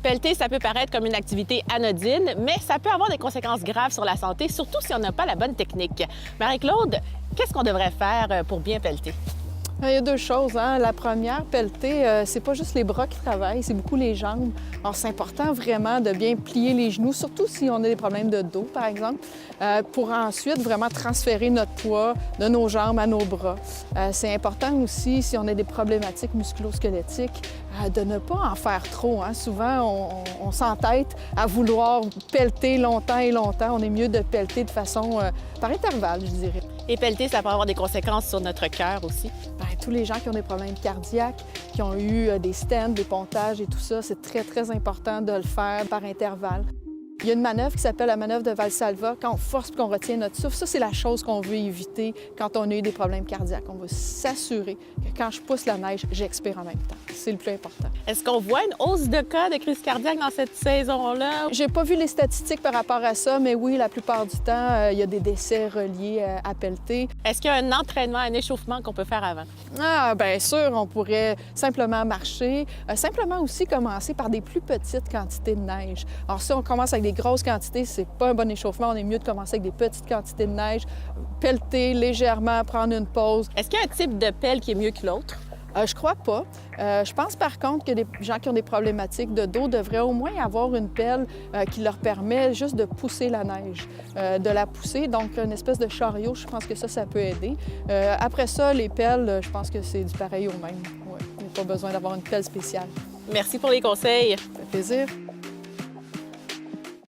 Pelleter, ça peut paraître comme une activité anodine, mais ça peut avoir des conséquences graves sur la santé, surtout si on n'a pas la bonne technique. Marie-Claude, qu'est-ce qu'on devrait faire pour bien pelleter? Il y a deux choses. La première, pelleter, c'est pas juste les bras qui travaillent, c'est beaucoup les jambes. Alors, c'est important vraiment de bien plier les genoux, surtout si on a des problèmes de dos, par exemple, pour ensuite vraiment transférer notre poids de nos jambes à nos bras. C'est important aussi, si on a des problématiques musculo-squelettiques, de ne pas en faire trop. Souvent, on s'entête à vouloir pelleter longtemps et longtemps. On est mieux de pelleter de façon par intervalle, je dirais. Et pelleter, ça peut avoir des conséquences sur notre cœur aussi. Bien, tous les gens qui ont des problèmes cardiaques, qui ont eu des stents, des pontages et tout ça, c'est très, très important de le faire par intervalle. Il y a une manœuvre qui s'appelle la manœuvre de Valsalva, quand on force et qu'on retient notre souffle. Ça, c'est la chose qu'on veut éviter quand on a eu des problèmes cardiaques. On veut s'assurer que quand je pousse la neige, j'expire en même temps. C'est le plus important. Est-ce qu'on voit une hausse de cas de crise cardiaque dans cette saison-là? J'ai pas vu les statistiques par rapport à ça, mais oui, la plupart du temps, il y a des décès reliés à pelleter. Est-ce qu'il y a un entraînement, un échauffement qu'on peut faire avant? Ah, bien sûr, on pourrait simplement marcher, simplement aussi commencer par des plus petites quantités de neige. Alors si on commence avec des grosses quantités, c'est pas un bon échauffement, on est mieux de commencer avec des petites quantités de neige, pelleter légèrement, prendre une pause. Est-ce qu'il y a un type de pelle qui est mieux que l'autre? Je crois pas. Je pense par contre que des gens qui ont des problématiques de dos devraient au moins avoir une pelle qui leur permet juste de pousser la neige, de la pousser. Donc, une espèce de chariot, je pense que ça peut aider. Après ça, les pelles, je pense que c'est du pareil au même. Ouais. Il n'y a pas besoin d'avoir une pelle spéciale. Merci pour les conseils. Ça fait plaisir.